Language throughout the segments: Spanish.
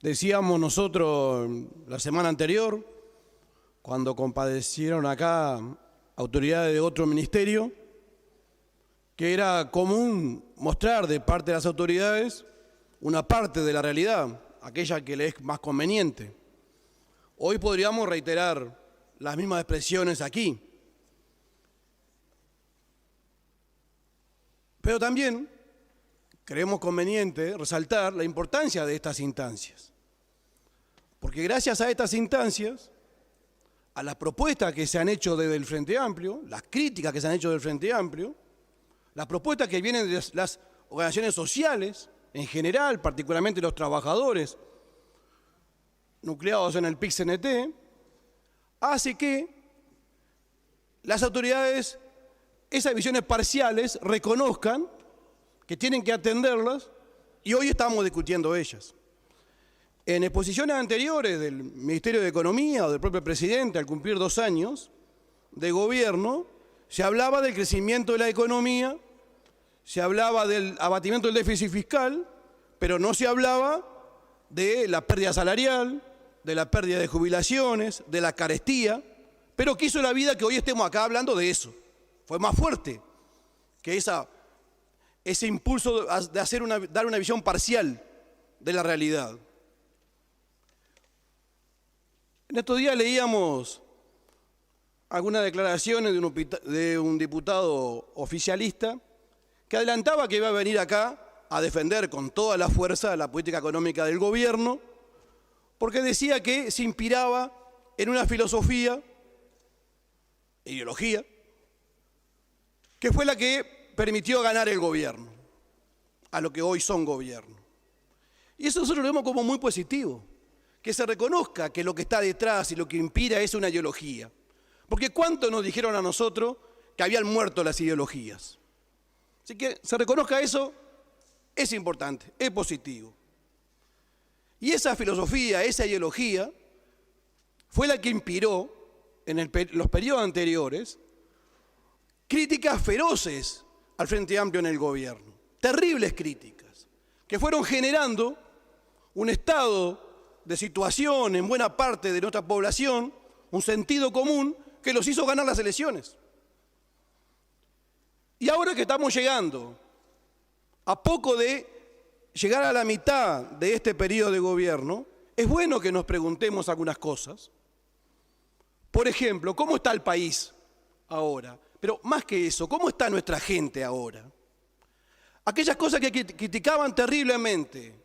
Decíamos nosotros la semana anterior, cuando compadecieron acá autoridades de otro ministerio, que era común mostrar de parte de las autoridades una parte de la realidad, aquella que le es más conveniente. Hoy podríamos reiterar las mismas expresiones aquí. Pero también creemos conveniente resaltar la importancia de estas instancias. Porque gracias a estas instancias, a las propuestas que se han hecho desde el Frente Amplio, las críticas que se han hecho del Frente Amplio, las propuestas que vienen de las organizaciones sociales en general, particularmente los trabajadores nucleados en el PIT-CNT, hace que las autoridades, esas visiones parciales, reconozcan que tienen que atenderlas y hoy estamos discutiendo ellas. En exposiciones anteriores del Ministerio de Economía o del propio presidente, al cumplir 2 años de gobierno, se hablaba del crecimiento de la economía, se hablaba del abatimiento del déficit fiscal, pero no se hablaba de la pérdida salarial, de la pérdida de jubilaciones, de la carestía, pero quiso la vida que hoy estemos acá hablando de eso. Fue más fuerte que ese impulso de dar una visión parcial de la realidad. En estos días leíamos algunas declaraciones de un diputado oficialista que adelantaba que iba a venir acá a defender con toda la fuerza la política económica del gobierno, porque decía que se inspiraba en una filosofía, ideología, que fue la que permitió ganar el gobierno, a lo que hoy son gobierno. Y eso nosotros lo vemos como muy positivo, que se reconozca que lo que está detrás y lo que inspira es una ideología. Porque ¿cuánto nos dijeron a nosotros que habían muerto las ideologías? Así que se reconozca eso, es importante, es positivo. Y esa filosofía, esa ideología, fue la que inspiró en los periodos anteriores críticas feroces al Frente Amplio en el gobierno. Terribles críticas, que fueron generando un estado de situación en buena parte de nuestra población, un sentido común que los hizo ganar las elecciones. Y ahora que estamos llegando a poco de llegar a la mitad de este periodo de gobierno, es bueno que nos preguntemos algunas cosas. Por ejemplo, ¿cómo está el país ahora? Pero más que eso, ¿cómo está nuestra gente ahora? Aquellas cosas que criticaban terriblemente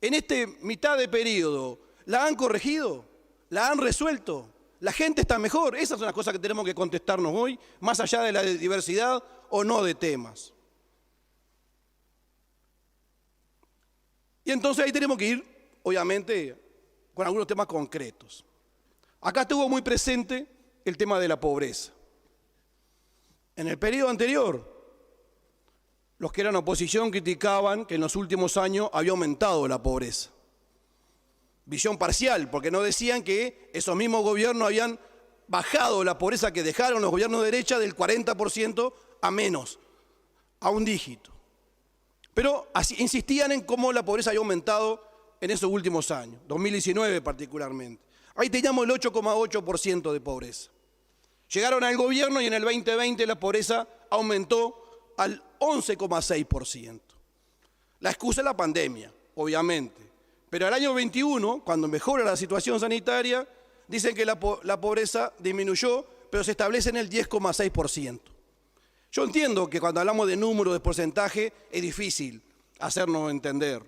en este mitad de periodo, ¿la han corregido? ¿La han resuelto? ¿La gente está mejor? Esas son las cosas que tenemos que contestarnos hoy, más allá de la diversidad o no de temas. Y entonces ahí tenemos que ir, obviamente, con algunos temas concretos. Acá estuvo muy presente el tema de la pobreza. En el periodo anterior, los que eran oposición criticaban que en los últimos años había aumentado la pobreza. Visión parcial, porque no decían que esos mismos gobiernos habían bajado la pobreza que dejaron los gobiernos de derecha del 40% a menos, a un dígito. Pero así, insistían en cómo la pobreza había aumentado en esos últimos años, 2019 particularmente. Ahí teníamos el 8,8% de pobreza. Llegaron al gobierno y en el 2020 la pobreza aumentó al 11,6%. La excusa es la pandemia, obviamente. Pero al año 21, cuando mejora la situación sanitaria, dicen que la pobreza disminuyó, pero se establece en el 10,6%. Yo entiendo que cuando hablamos de números, de porcentaje, es difícil hacernos entender.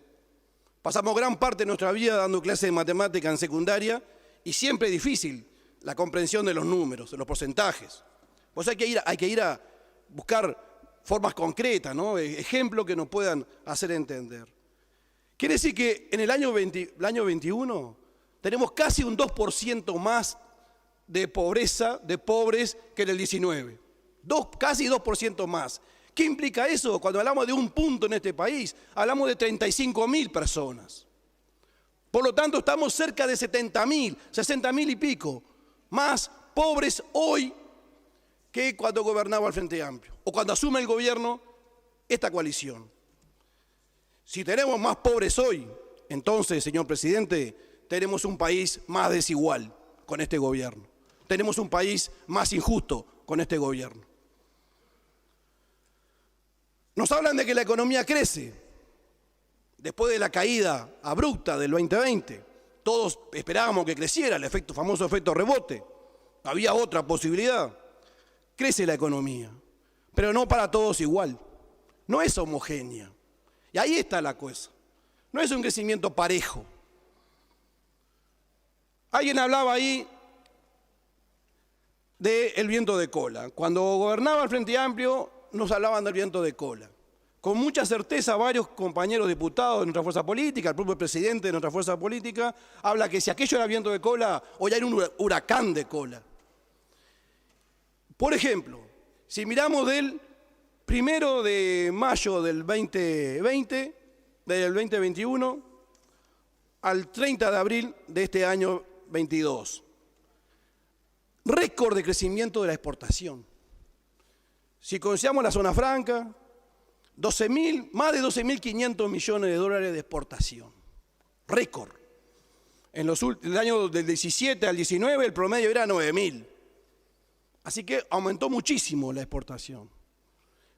Pasamos gran parte de nuestra vida dando clases de matemática en secundaria y siempre es difícil la comprensión de los números, de los porcentajes. Pues hay que ir a buscar formas concretas, ¿no? Ejemplos que nos puedan hacer entender. Quiere decir que en el año 21 tenemos casi un 2% más de pobreza, de pobres, que en el 19. Casi 2% más. ¿Qué implica eso? Cuando hablamos de un punto en este país, hablamos de 35.000 personas. Por lo tanto, estamos cerca de 70.000, 60.000 y pico, más pobres hoy que cuando gobernaba el Frente Amplio, o cuando asume el gobierno esta coalición. Si tenemos más pobres hoy, entonces, señor presidente, tenemos un país más desigual con este gobierno. Tenemos un país más injusto con este gobierno. Nos hablan de que la economía crece. Después de la caída abrupta del 2020, todos esperábamos que creciera el famoso efecto rebote. Había otra posibilidad. Crece la economía, pero no para todos igual. No es homogénea. Y ahí está la cosa. No es un crecimiento parejo. Alguien hablaba ahí del viento de cola. Cuando gobernaba el Frente Amplio, nos hablaban del viento de cola. Con mucha certeza, varios compañeros diputados de nuestra fuerza política, el propio presidente de nuestra fuerza política, habla que si aquello era viento de cola, hoy hay un huracán de cola. Por ejemplo, si miramos del 1 de mayo del 2020, del 2021, al 30 de abril de este año 22. Récord de crecimiento de la exportación. Si consideramos la zona franca, más de 12.500 millones de dólares de exportación. Récord. En el año del 17 al 19 el promedio era 9.000. Así que aumentó muchísimo la exportación.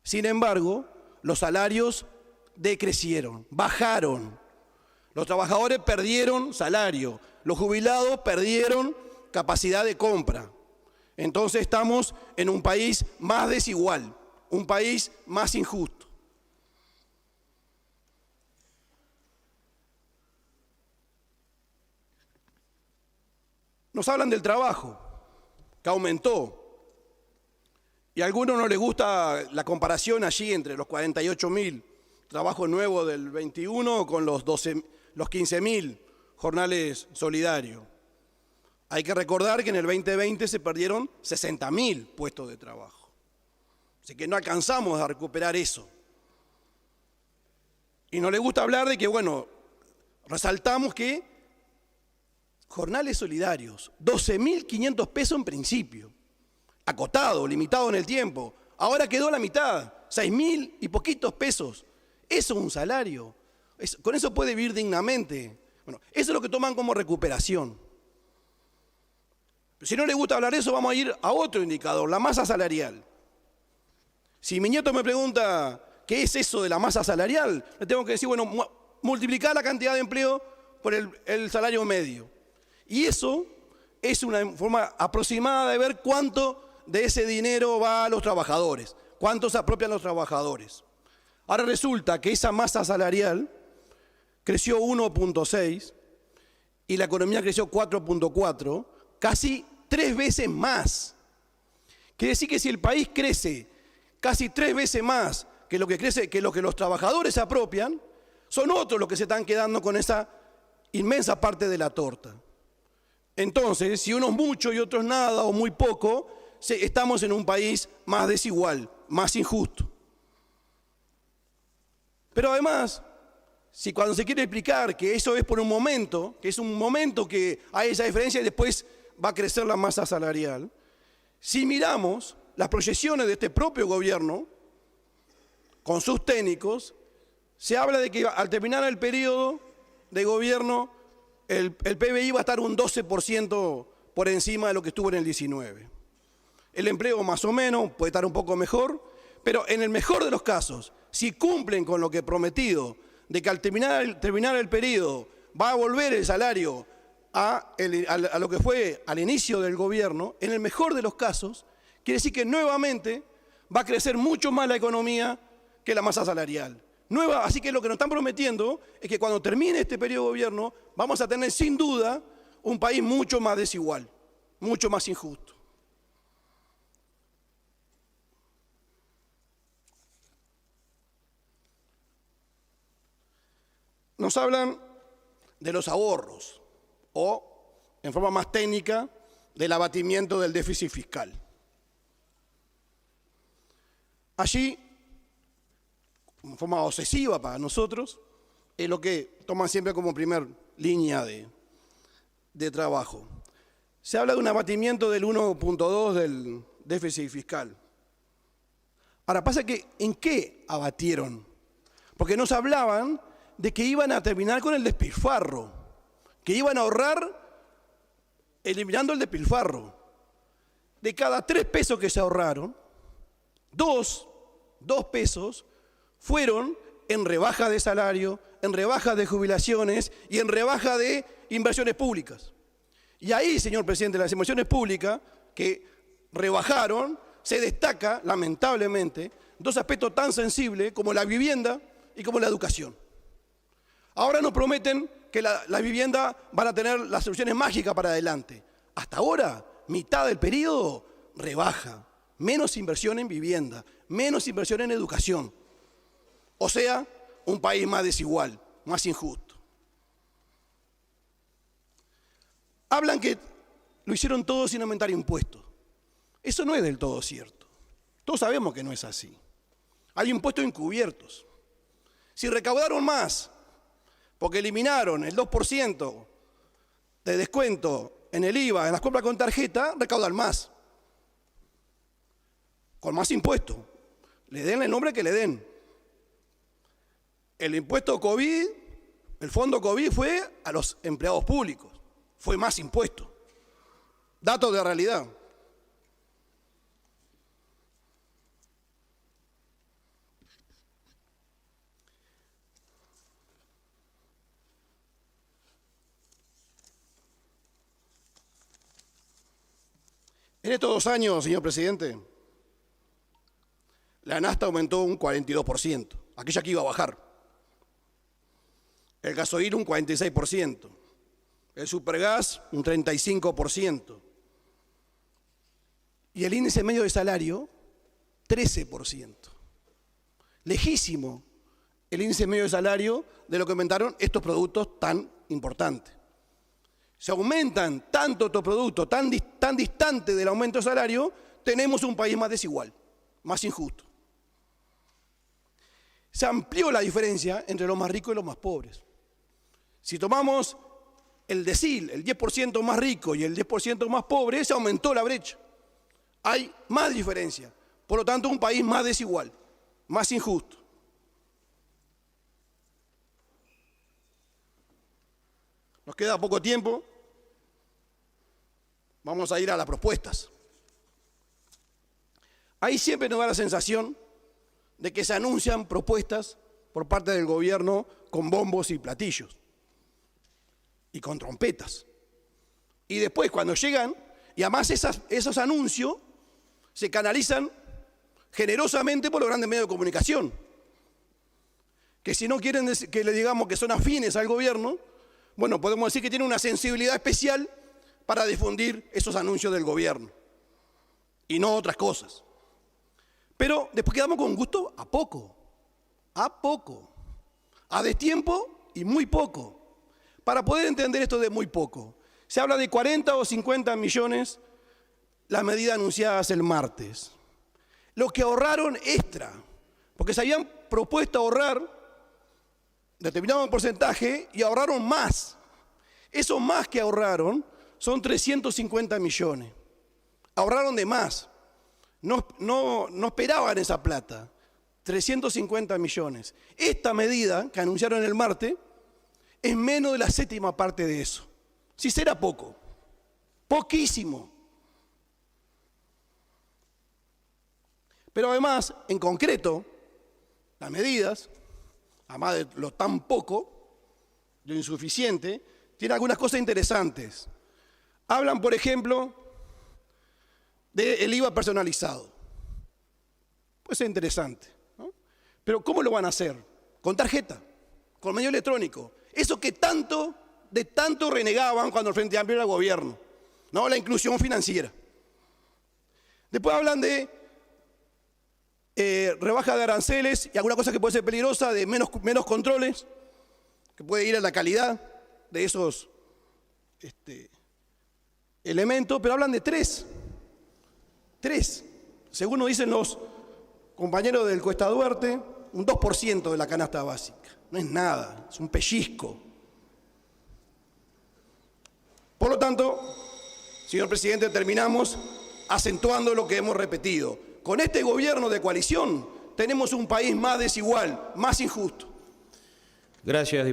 Sin embargo, los salarios decrecieron, bajaron. Los trabajadores perdieron salario, los jubilados perdieron capacidad de compra. Entonces estamos en un país más desigual, un país más injusto. Nos hablan del trabajo, que aumentó. Y a algunos no les gusta la comparación allí entre los 48.000 trabajos nuevos del 21 con los 15.000 jornales solidarios. Hay que recordar que en el 2020 se perdieron 60.000 puestos de trabajo. Así que no alcanzamos a recuperar eso. Y no les gusta hablar de que, bueno, resaltamos que jornales solidarios, 12.500 pesos en principio, acotado, limitado en el tiempo. Ahora quedó la mitad, 6.000 y poquitos pesos. Eso es un salario. Con eso puede vivir dignamente. Bueno, eso es lo que toman como recuperación. Si no les gusta hablar de eso, vamos a ir a otro indicador, la masa salarial. Si mi nieto me pregunta qué es eso de la masa salarial, le tengo que decir, bueno, multiplicar la cantidad de empleo por el salario medio. Y eso es una forma aproximada de ver cuánto de ese dinero va a los trabajadores, cuánto se apropian los trabajadores. Ahora resulta que esa masa salarial creció 1.6 y la economía creció 4.4, casi 3 veces más. Quiere decir que si el país crece casi 3 veces más que lo que los trabajadores se apropian, son otros los que se están quedando con esa inmensa parte de la torta. Entonces, si unos mucho y otros nada o muy poco, estamos en un país más desigual, más injusto. Pero además, si cuando se quiere explicar que eso es por un momento, que es un momento que hay esa diferencia y después va a crecer la masa salarial, si miramos las proyecciones de este propio gobierno, con sus técnicos, se habla de que al terminar el periodo de gobierno, el PBI va a estar un 12% por encima de lo que estuvo en el 19. El empleo más o menos puede estar un poco mejor, pero en el mejor de los casos, si cumplen con lo que prometido, de que al terminar el periodo va a volver el salario a lo que fue al inicio del gobierno, en el mejor de los casos, quiere decir que nuevamente va a crecer mucho más la economía que la masa salarial. Así que lo que nos están prometiendo es que cuando termine este periodo de gobierno vamos a tener sin duda un país mucho más desigual, mucho más injusto. Nos hablan de los ahorros o, en forma más técnica, del abatimiento del déficit fiscal. Allí, en forma obsesiva para nosotros, es lo que toman siempre como primer línea de trabajo. Se habla de un abatimiento del 1.2 del déficit fiscal. Ahora, pasa que, ¿en qué abatieron? Porque nos hablaban de que iban a terminar con el despilfarro, que iban a ahorrar eliminando el despilfarro. De cada 3 pesos que se ahorraron, 2 pesos fueron en rebaja de salario, en rebaja de jubilaciones y en rebaja de inversiones públicas. Y ahí, señor presidente, las inversiones públicas que rebajaron, se destaca, lamentablemente, 2 aspectos tan sensibles como la vivienda y como la educación. Ahora nos prometen que la vivienda van a tener las soluciones mágicas para adelante. Hasta ahora, mitad del periodo, rebaja. Menos inversión en vivienda, menos inversión en educación. O sea, un país más desigual, más injusto. Hablan que lo hicieron todo sin aumentar impuestos. Eso no es del todo cierto. Todos sabemos que no es así. Hay impuestos encubiertos. Si recaudaron más, porque eliminaron el 2% de descuento en el IVA, en las compras con tarjeta, recaudan más. Con más impuestos. Le den el nombre que le den. El impuesto COVID, el fondo COVID fue a los empleados públicos. Fue más impuesto. Datos de realidad. En estos 2 años, señor presidente, la nafta aumentó un 42%, aquella que iba a bajar. El gasoil un 46%, el supergas un 35%. Y el índice medio de salario, 13%. Lejísimo el índice medio de salario de lo que aumentaron estos productos tan importantes. Si aumentan tanto estos productos, tan distante del aumento de salario, tenemos un país más desigual, más injusto. Se amplió la diferencia entre los más ricos y los más pobres. Si tomamos el decil, el 10% más rico y el 10% más pobre, se aumentó la brecha. Hay más diferencia. Por lo tanto, un país más desigual, más injusto. Nos queda poco tiempo. Vamos a ir a las propuestas. Ahí siempre nos da la sensación de que se anuncian propuestas por parte del gobierno con bombos y platillos y con trompetas. Y después, cuando llegan, y además esos anuncios se canalizan generosamente por los grandes medios de comunicación, que si no quieren que le digamos que son afines al gobierno, bueno, podemos decir que tienen una sensibilidad especial para difundir esos anuncios del gobierno y no otras cosas. Pero después quedamos con gusto a poco, a destiempo y muy poco. Para poder entender esto de muy poco, se habla de 40 o 50 millones las medidas anunciadas el martes. Lo que ahorraron extra, porque se habían propuesto ahorrar determinado porcentaje y ahorraron más. Eso más que ahorraron son 350 millones. Ahorraron de más. No esperaban esa plata. 350 millones. Esta medida que anunciaron el martes es menos de la 7ª parte de eso. Si será poco. Poquísimo. Pero además, en concreto, las medidas, además de lo tan poco, lo insuficiente, tienen algunas cosas interesantes. Hablan, por ejemplo, del IVA personalizado. Pues es interesante, ¿no? Pero ¿cómo lo van a hacer? Con tarjeta, con medio electrónico. Eso que tanto renegaban cuando el Frente Amplio era gobierno, ¿no? La inclusión financiera. Después hablan de rebaja de aranceles y alguna cosa que puede ser peligrosa, de menos controles, que puede ir a la calidad de esos elementos, pero hablan de tres, según nos dicen los compañeros del Cuesta Duarte, un 2% de la canasta básica. No es nada, es un pellizco. Por lo tanto, señor presidente, terminamos acentuando lo que hemos repetido. Con este gobierno de coalición tenemos un país más desigual, más injusto. Gracias,